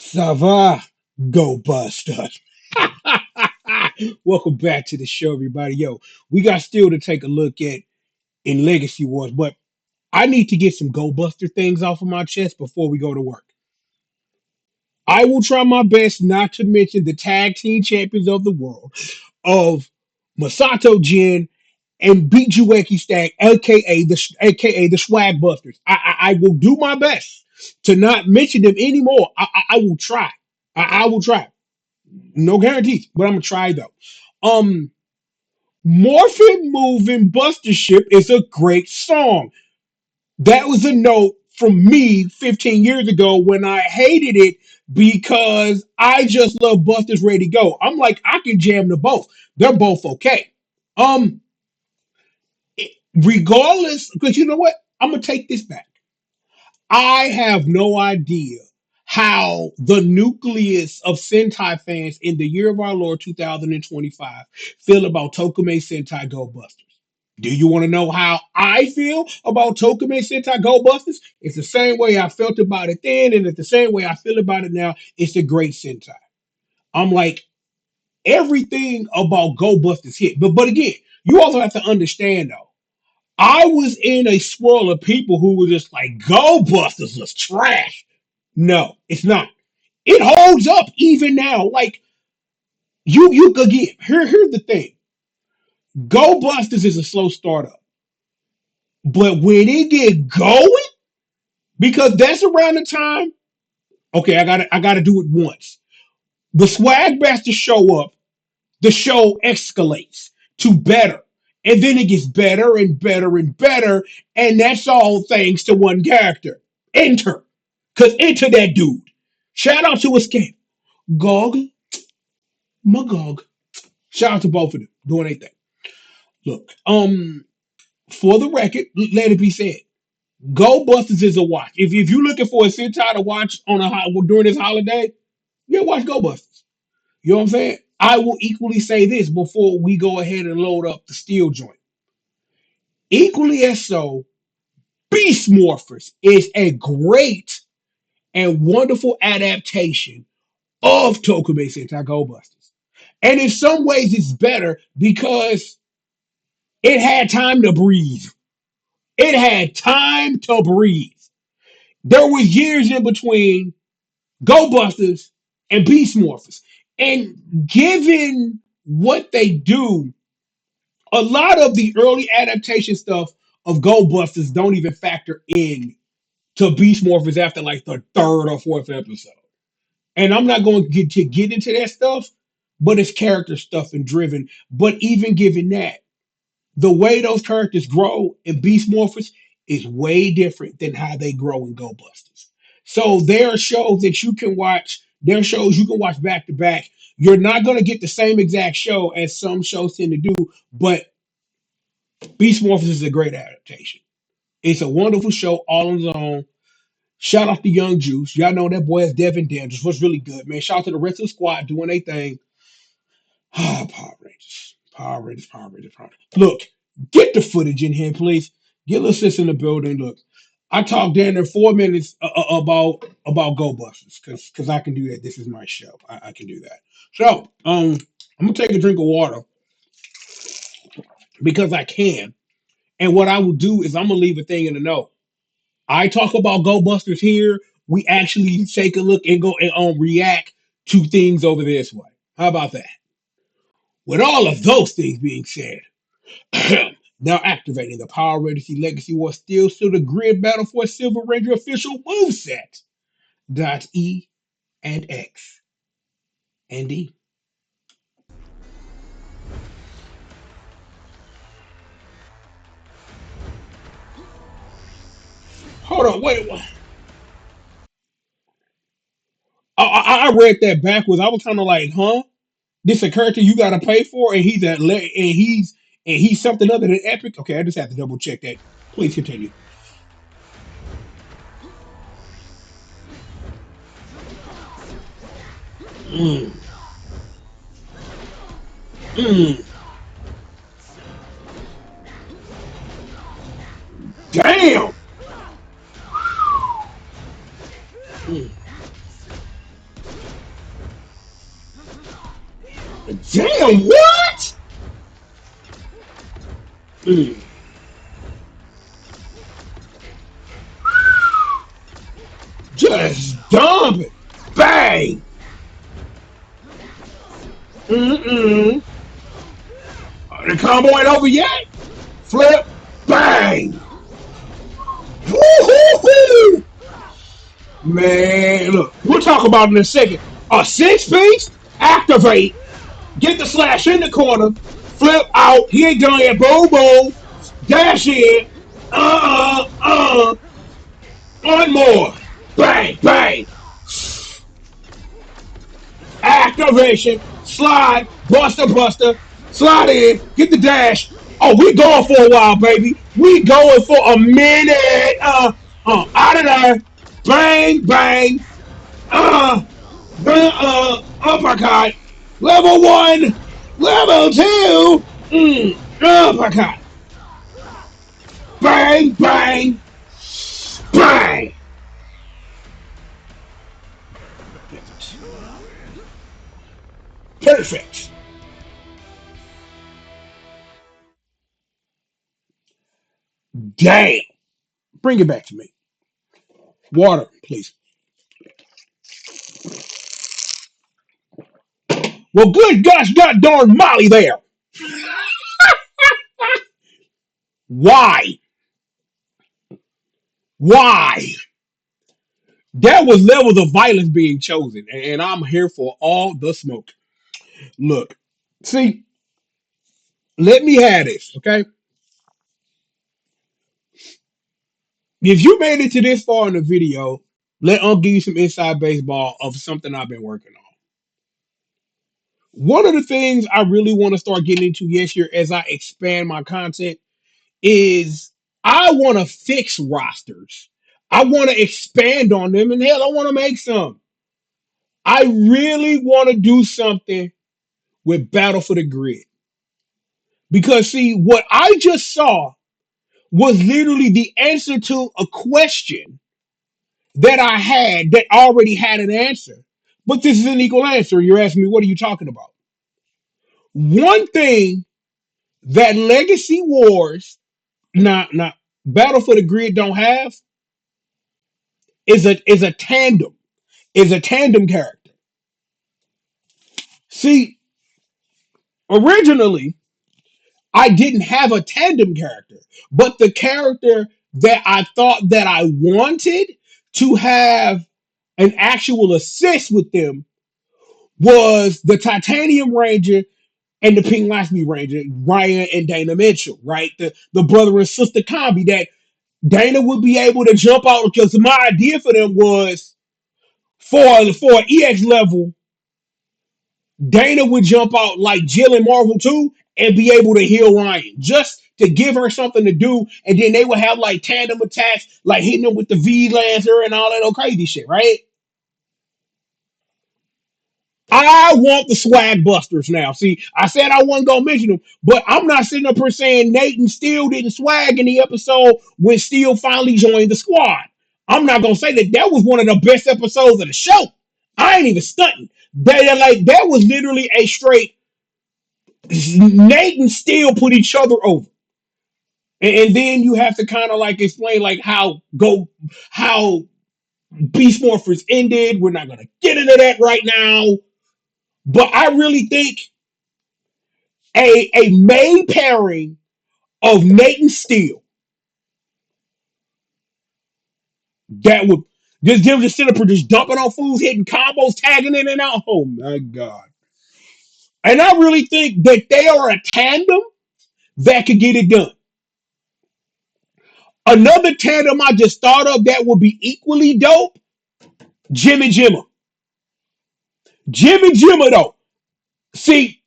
Silva, go Buster. Welcome back to the show, everybody. Yo, we got still to take a look at in Legacy Wars, but I need to get some Go Buster things off of my chest before we go to work. I will try my best not to mention the tag team champions of the world of Masato Jin and Bijueki Stack, aka the Swag Busters. I will do my best to not mention them anymore. I will try. I will try. No guarantees, but I'm gonna try though. Um, Morphin Moving Buster Ship is a great song. That was a note from me 15 years ago when I hated it because I just love Buster's Ready to Go. I'm like, I can jam the both. They're both okay. Um, Regardless, because you know what? I'm gonna take this back. I have no idea how the nucleus of Sentai fans in the year of our Lord 2025 feel about Tokime Sentai Go Busters. Do you want to know how I feel about Tokime Sentai Go Busters? It's the same way I felt about it then, and it's the same way I feel about it now. It's a great Sentai. I'm like, everything about Go Busters hit. But again, you also have to understand though. I was in a swirl of people who were just like, Go Busters was trash. No, it's not. It holds up even now. Like you again. Here's the thing. Go Busters is a slow startup, but when it get going, because that's around the time. Okay, I gotta do it once. The swag masters show up. The show escalates to better, and then it gets better and better and better, and that's all thanks to one character. Enter, cause enter that dude. Shout out to Escape, Gog, Magog. Shout out to both of them doing their thing. Look, for the record, let it be said, Go Busters is a watch. If you're looking for a Sentai to watch on during this holiday, yeah, watch Go Busters. You know what I'm saying? I will equally say this before we go ahead and load up the steel joint. Equally as so, Beast Morphers is a great and wonderful adaptation of Tokubei Sentai Go Busters. And in some ways, it's better because it had time to breathe. It had time to breathe. There were years in between Go Busters and Beast Morphers. And given what they do, a lot of the early adaptation stuff of Go Busters don't even factor in to Beast Morphers after like the third or fourth episode. And I'm not going to get into that stuff, but it's character stuff and driven. But even given that, the way those characters grow in Beast Morphers is way different than how they grow in Go Busters. So there are shows that you can watch. There are shows you can watch back to back. You're not going to get the same exact show as some shows tend to do, but Beast Morphers is a great adaptation. It's a wonderful show all on its own. Shout out to Young Juice. Y'all know that boy is Devin Danders. Was really good, man. Shout out to the rest of the squad doing their thing. Ah, Power Rangers. Power Rangers, Power Rangers, Power Rangers. Look, get the footage in here, please. Get little sis in the building. Look, I talked down there 4 minutes about Go Busters because I can do that. This is my show. I can do that. So I'm gonna take a drink of water because I can. And what I will do is I'm gonna leave a thing in the note. I talk about Go Busters here. We actually take a look and go and react to things over this way. How about that? With all of those things being said, now activating the Power Rangers Legacy War still to the Grid Battleforce Silver Ranger official moveset. Dot E and X and E. Hold on, wait. I read that backwards. I was kind of like, huh? This a character you got to pay for, and he's something other than epic. Okay, I just have to double check that. Please continue. Mm, mm, damn. Mm, Damn, what? Mm. Just dump it. Bang. Mm-mm. The combo ain't over yet. Flip. Bang. Woo-hoo-hoo. Man, look, we'll talk about it in a second. A six piece, activate, get the slash in the corner, flip out. He ain't done yet. Boom, boom, dash in. One more. Bang, bang. Activation, slide, buster, buster, slide in, get the dash. Oh, we going for a while, baby. We going for a minute. Out of there. Bang, bang. Uh, uppercut. Level one. Level two. Uppercut. Bang, bang, bang. Perfect. Perfect. Damn. Bring it back to me. Water, please. Well, good gosh, god darn Molly there. Why? Why? There was levels of violence being chosen, and I'm here for all the smoke. Look, see, let me have this, okay? If you made it to this far in the video, let Unc give you some inside baseball of something I've been working on. One of the things I really want to start getting into this year as I expand my content is I want to fix rosters. I want to expand on them, and hell, I want to make some. I really want to do something with Battle for the Grid because, see, what I just saw was literally the answer to a question that I had that already had an answer. But this is an equal answer. You're asking me, what are you talking about? One thing that Legacy Wars, not Battle for the Grid don't have is a tandem, is a tandem character. See, originally I didn't have a tandem character, but the character that I thought that I wanted to have an actual assist with them was the Titanium Ranger and the Pink Lasby Ranger, Ryan and Dana Mitchell, right? The brother and sister combi that Dana would be able to jump out because my idea for them was for an EX level, Dana would jump out like Jill and Marvel too and be able to heal Ryan just to give her something to do. And then they would have like tandem attacks, like hitting them with the V Lancer and all that old crazy shit, right? I want the swag busters now. See, I said I wasn't gonna mention them, but I'm not sitting up here saying Nathan Steele didn't swag in the episode when Steele finally joined the squad. I'm not gonna say that that was one of the best episodes of the show. I ain't even stunting. That was literally a straight Nathan Steele put each other over. And then you have to kind of like explain like how Beast Morphers ended. We're not gonna get into that right now. But I really think a main pairing of Nathan Steele that would just give the center just dumping on fools, hitting combos, tagging in and out. Oh my god! And I really think that they are a tandem that could get it done. Another tandem I just thought of that would be equally dope: Jim and Jimma. Jim and Jimma though. See,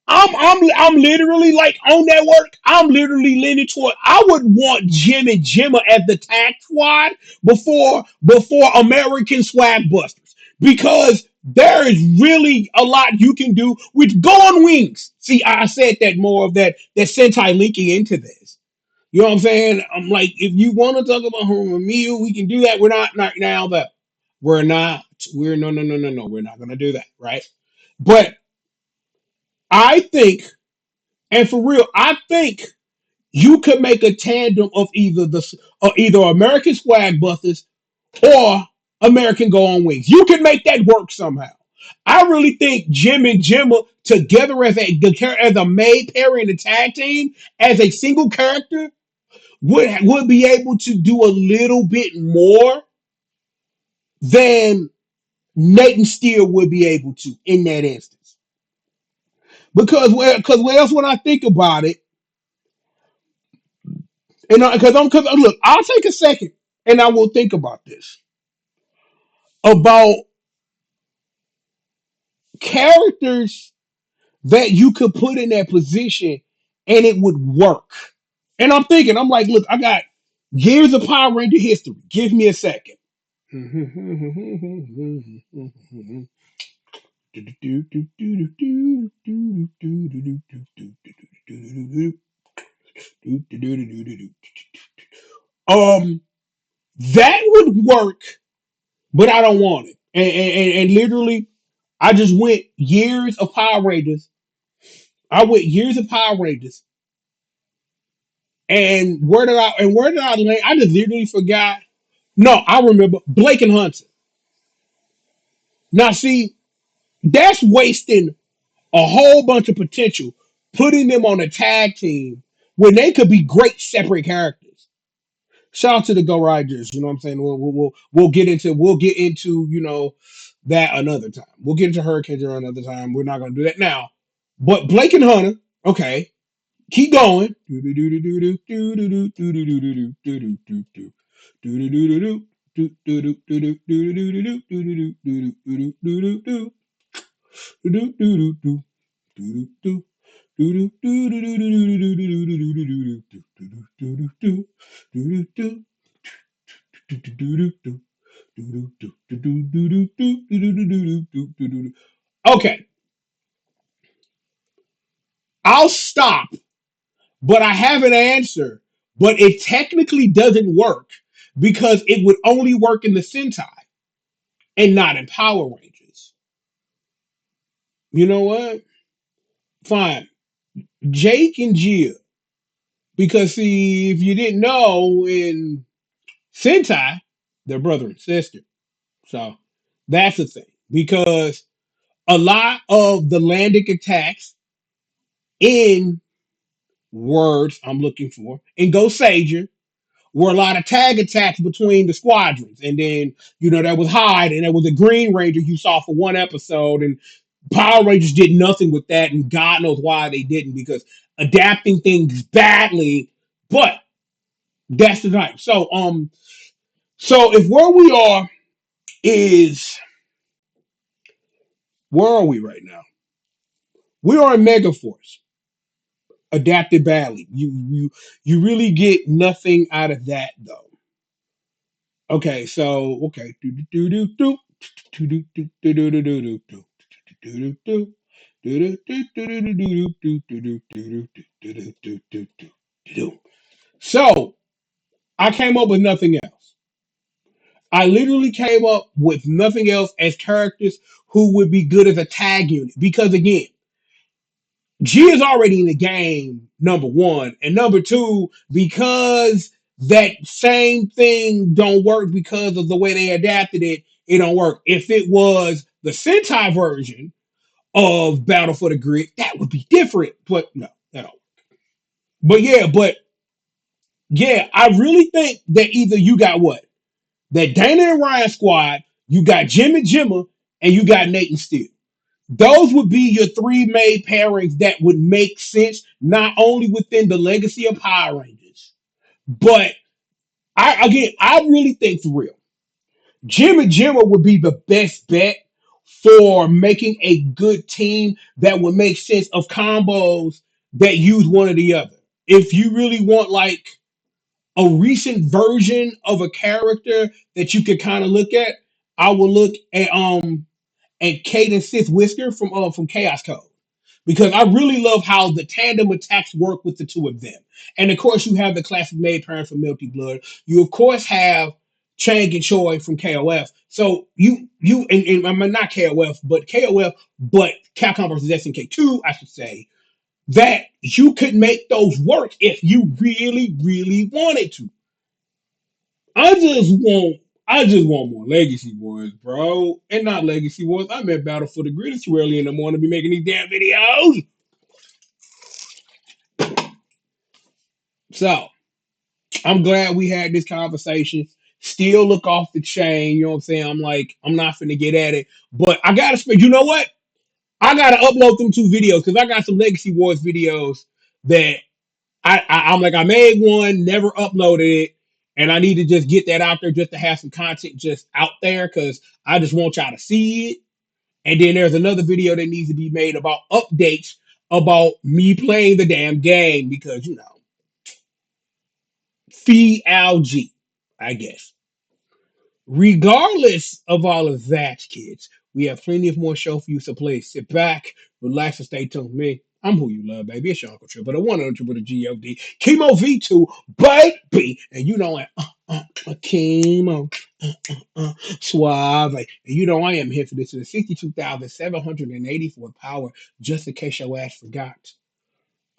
I'm literally like on that work. I'm literally leaning toward. I would want Jim and Jimma as the tag squad before American Swag Busters because there is really a lot you can do with Go on Wings. See, I said that more of that Sentai linking into this. You know what I'm saying? I'm like, if you want to talk about Mew, we can do that. We're not now that we're not. We're no. We're not gonna do that, right? But I think, and for real, I think you could make a tandem of either American Swag Busters or American Go on Wings. You can make that work somehow. I really think Jim and Jimma together as a main pair in the tag team as a single character would be able to do a little bit more than Nathan Steele would be able to in that instance. Because what else when I think about it, and because look, I'll take a second and I will think about this about characters that you could put in that position and it would work. And I'm thinking, I'm like, look, I got years of Power Ranger history. Give me a second. Um, that would work, but I don't want it. And literally, I just went years of Power Rangers. I went years of Power Rangers, and where did I land? I just literally forgot. No, I remember Blake and Hunter. Now, see, that's wasting a whole bunch of potential, putting them on a tag team when they could be great separate characters. Shout out to the Go Riders. You know what I'm saying? We'll get into that another time. We'll get into Hurricanes another time. We're not gonna do that now. But Blake and Hunter, okay, keep going. Okay, I'll stop, but I have an answer. But it technically doesn't work because it would only work in the Sentai and not in Power Rangers. You know what? Fine. Jake and Gia. Because see, if you didn't know, in Sentai, they're brother and sister. So that's the thing. Because a lot of the landing attacks in words I'm looking for in Go Sager were a lot of tag attacks between the squadrons. And then, there was Hyde and there was a Green Ranger you saw for one episode. And Power Rangers did nothing with that. And God knows why they didn't, because adapting things badly, but that's the type. So if where we are is where are we right now? We are in Megaforce, adapted badly. You really get nothing out of that though. Okay, so okay. So I came up with nothing else. I literally came up with nothing else as characters who would be good as a tag unit. Because again, G is already in the game, number one. And number two, because that same thing don't work because of the way they adapted it, it don't work. If it was the Sentai version of Battle for the Grid, that would be different. But no, that don't. But yeah, I really think that either you got what? That Dana and Ryan squad, you got Jim and Jimma, and you got Nathan Steele. Those would be your three main pairings that would make sense, not only within the legacy of Power Rangers, but I really think for real, Jim and Jimma would be the best bet for making a good team that would make sense of combos that use one or the other. If you really want like a recent version of a character that you could kind of look at, I would look at Kate and Sith Whisker from Chaos Code, because I really love how the tandem attacks work with the two of them. And of course, you have the classic maid parent from Melty Blood. You of course have Chang and Choi from KOF. So and I'm not KOF, but Capcom versus SNK2, I should say, that you could make those work if you really, really wanted to. I just want I just want more Legacy Wars, bro. And not Legacy Wars. I'm at Battle for the Grid. It's too early in the morning to be making these damn videos. So I'm glad we had this conversation. Still look off the chain. You know what I'm saying? I'm like, I'm not finna get at it. But I gotta spend, you know what? I gotta upload them two videos because I got some Legacy Wars videos that I'm like, I made one, never uploaded it, and I need to just get that out there just to have some content just out there because I just want y'all to see it. And then there's another video that needs to be made about updates about me playing the damn game because fee algae, I guess. Regardless of all of that, kids, we have plenty of more show for you. So please sit back, relax, and stay tuned with me. I'm who you love, baby. It's your Uncle Triple, the one on Triple the G.O.D. Chemo V2, baby. And you know what? Chemo, suave. And you know I am here for this. Is 62,784 power, just in case your ass forgot.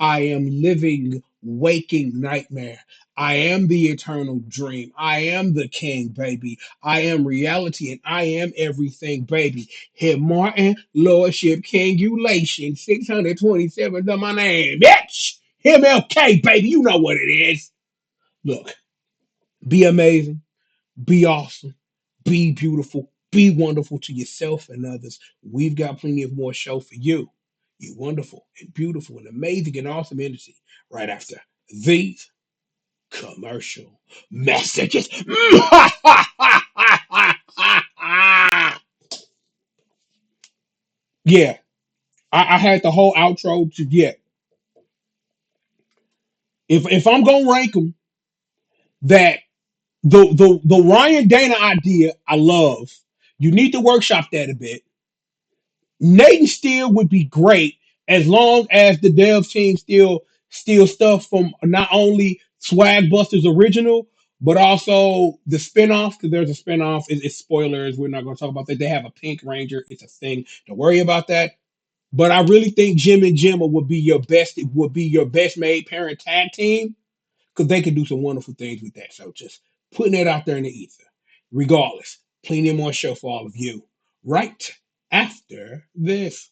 I am living, waking nightmare. I am the eternal dream. I am the king, baby. I am reality and I am everything, baby. Hit Martin, Lordship, Kingulation, 627 to my name, bitch. MLK, baby. You know what it is. Look, be amazing, be awesome, be beautiful, be wonderful to yourself and others. We've got plenty of more show for you. You wonderful and beautiful and amazing and awesome entity right after these commercial messages. Yeah, I had the whole outro to get. If I'm gonna rank them, that the Ryan Dana idea I love. You need to workshop that a bit. Nathan Steele would be great as long as the dev team still steal stuff from not only Swag Busters original, but also the spinoff, because there's a spinoff. It's spoilers. We're not going to talk about that. They have a Pink Ranger. It's a thing. Don't worry about that. But I really think Jim and Jimma would be your best. It would be your best made parent tag team because they can do some wonderful things with that. So just putting it out there in the ether. Regardless, plenty more show for all of you right after this.